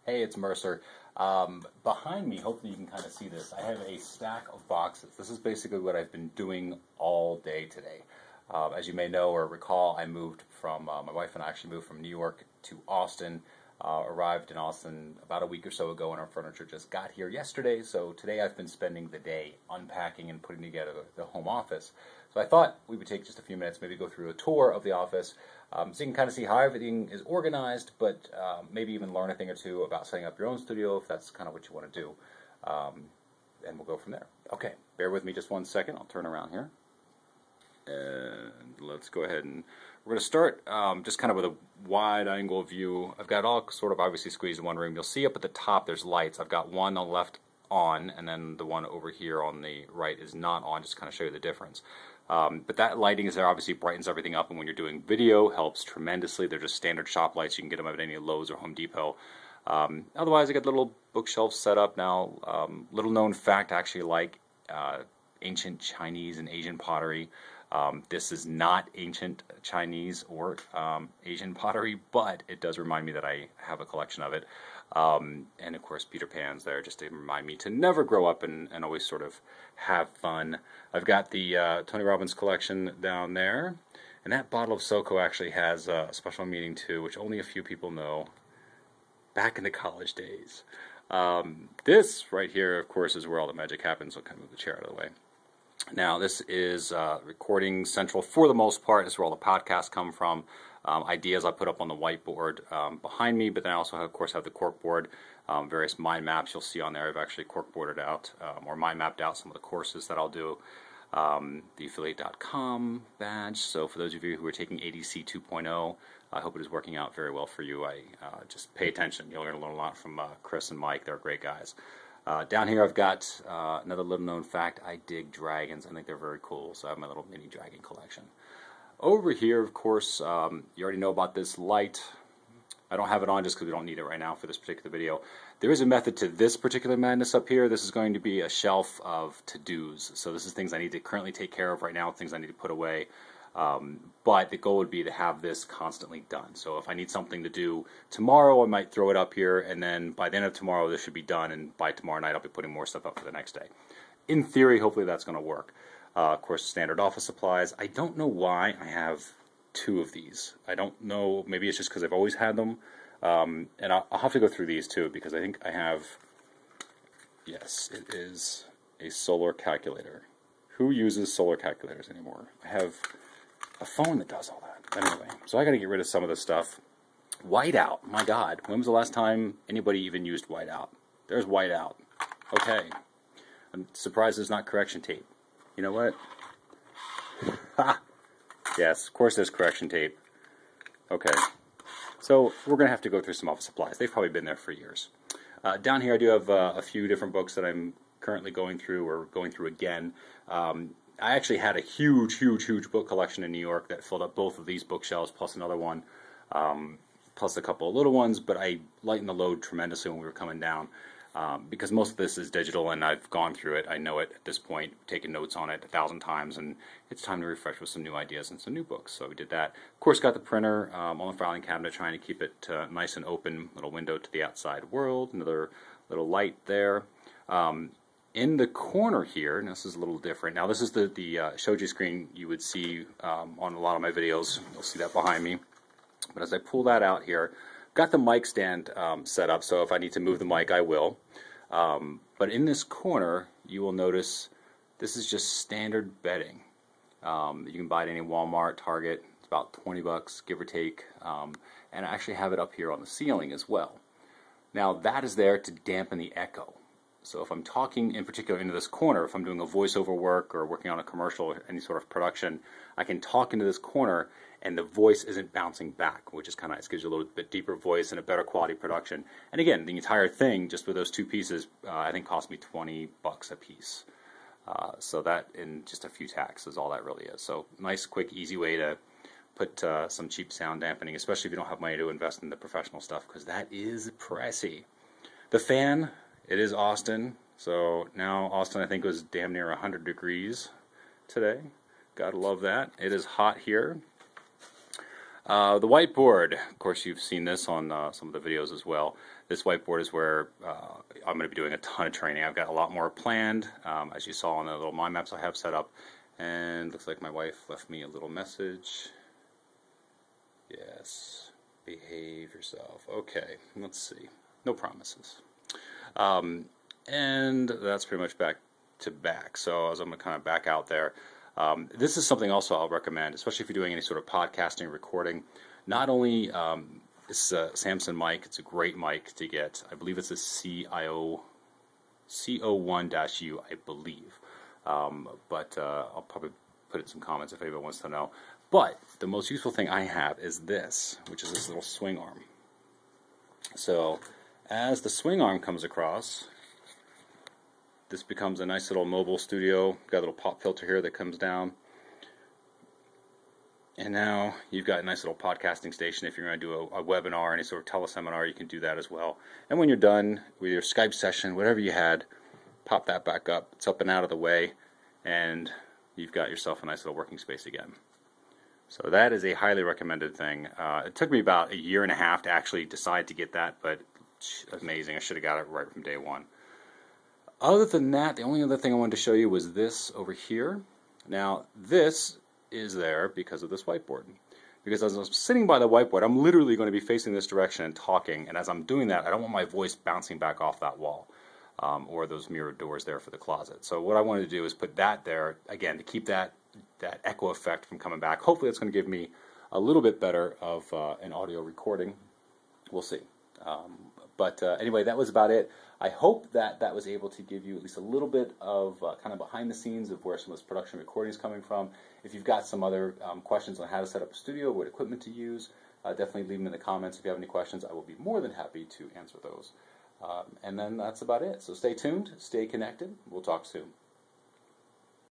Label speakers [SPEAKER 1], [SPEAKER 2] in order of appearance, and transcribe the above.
[SPEAKER 1] Hey, it's Mercer. Behind me, hopefully you can kind of see this, I have a stack of boxes. This is basically what I've been doing all day today. As you may know or recall, I moved from, my wife and I actually moved from New York to Austin. Arrived in Austin about a week or so ago, and our furniture just got here yesterday. So today I've been spending the day unpacking and putting together the home office. So I thought we would take just a few minutes, maybe go through a tour of the office, so you can kind of see how everything is organized, but maybe even learn a thing or two about setting up your own studio if that's kind of what you want to do. And we'll go from there. Okay, bear with me just 1 second. I'll turn around here. And let's go ahead and we're going to start just kind of with a wide angle view. I've got it all sort of obviously squeezed in one room. You'll see up at the top there's lights. I've got one on the left on, and then the one over here on the right is not on, just to kind of show you the difference. But that lighting is there, obviously brightens everything up, and when you're doing video, helps tremendously. They're just standard shop lights. You can get them at any Lowe's or Home Depot. Otherwise, I got little bookshelves set up now. Little known fact, I actually like ancient Chinese and Asian pottery. This is not ancient Chinese or Asian pottery, but it does remind me that I have a collection of it. And of course Peter Pan's there just to remind me to never grow up and always sort of have fun. I've got the Tony Robbins collection down there, and that bottle of SoCo actually has a special meaning too, which only a few people know. Back in the college days. This right here, of course, is where all the magic happens. So I'll kind of move the chair out of the way. Now, this is Recording Central for the most part. This is where all the podcasts come from. Ideas I put up on the whiteboard behind me, but then I also, of course, have the corkboard, various mind maps you'll see on there. I've actually corkboarded out or mind mapped out some of the courses that I'll do. The affiliate.com badge. So for those of you who are taking ADC 2.0, I hope it is working out very well for you. Just pay attention. You're going to learn a lot from Chris and Mike. They're great guys. Down here I've got another little known fact. I dig dragons. I think they're very cool. So I have my little mini dragon collection. Over here, of course, you already know about this light. I don't have it on just because we don't need it right now for this particular video. There is a method to this particular madness up here. This is going to be a shelf of to-dos. So this is things I need to currently take care of right now, things I need to put away. But the goal would be to have this constantly done. So if I need something to do tomorrow, I might throw it up here, and then by the end of tomorrow, this should be done, and by tomorrow night, I'll be putting more stuff up for the next day. In theory, hopefully that's going to work. Of course, standard office supplies. I don't know why I have two of these. I don't know, maybe it's just because I've always had them. And I'll have to go through these too, because I think I have, yes, it is a solar calculator. Who uses solar calculators anymore? I have a phone that does all that. But anyway, so I got to get rid of some of this stuff. Whiteout, my God. When was the last time anybody even used whiteout? There's whiteout. Okay. I'm surprised there's not correction tape. You know what? Ha! Yes, of course there's correction tape. Okay. So we're going to have to go through some office supplies. They've probably been there for years. Down here I do have a few different books that I'm currently going through or going through again. I actually had a huge book collection in New York that filled up both of these bookshelves plus another one, plus a couple of little ones, but I lightened the load tremendously when we were coming down. Because most of this is digital and I've gone through it, I know it at this point, taken notes on it 1,000 times, and it's time to refresh with some new ideas and some new books. So we did that. Of course, got the printer on the filing cabinet, trying to keep it nice and open, little window to the outside world, another little light there. In the corner here, and this is a little different. Now this is the shoji screen you would see on a lot of my videos. You'll see that behind me. But as I pull that out here, got the mic stand set up, so if I need to move the mic, I will. But in this corner, you will notice this is just standard bedding. You can buy it at any Walmart, Target. It's about 20 bucks, give or take. And I actually have it up here on the ceiling as well. Now that is there to dampen the echo. So if I'm talking in particular into this corner, if I'm doing a voiceover work or working on a commercial or any sort of production, I can talk into this corner and the voice isn't bouncing back, which is kind of nice. It gives you a little bit deeper voice and a better quality production. And again, the entire thing, just with those two pieces, I think cost me 20 bucks a piece. So that, in just a few tacks, is all that really is. So nice, quick, easy way to put some cheap sound dampening, especially if you don't have money to invest in the professional stuff, because that is pricey. The fan, it is Austin. So now Austin, I think, was damn near 100 degrees today. Gotta love that. It is hot here. The whiteboard, of course you've seen this on some of the videos as well. This whiteboard is where I'm going to be doing a ton of training. I've got a lot more planned, as you saw on the little mind maps I have set up. And looks like my wife left me a little message. Yes, behave yourself. Okay, let's see. No promises. And that's pretty much back to back. So as I'm going to kind of back out there, this is something also I'll recommend, especially if you're doing any sort of podcasting, recording. Not only this Samson mic, it's a great mic to get. I believe it's a CO1-U, I believe. But I'll probably put it in some comments if anyone wants to know. But the most useful thing I have is this, which is this little swing arm. So as the swing arm comes across, this becomes a nice little mobile studio. Got a little pop filter here that comes down. And now you've got a nice little podcasting station. If you're going to do a webinar, any sort of teleseminar, you can do that as well. And when you're done with your Skype session, whatever you had, pop that back up. It's up and out of the way, and you've got yourself a nice little working space again. So that is a highly recommended thing. It took me about 1.5 years to actually decide to get that, but amazing. I should have got it right from day one. Other than that, the only other thing I wanted to show you was this over here. Now, this is there because of this whiteboard. Because as I'm sitting by the whiteboard, I'm literally going to be facing this direction and talking, and as I'm doing that, I don't want my voice bouncing back off that wall or those mirrored doors there for the closet. So what I wanted to do is put that there, again, to keep that echo effect from coming back. Hopefully it's going to give me a little bit better of an audio recording. We'll see. But anyway, that was about it. I hope that that was able to give you at least a little bit of kind of behind the scenes of where some of this production recording is coming from. If you've got some other questions on how to set up a studio, what equipment to use, definitely leave them in the comments. If you have any questions, I will be more than happy to answer those. And then that's about it. So stay tuned, stay connected. We'll talk soon.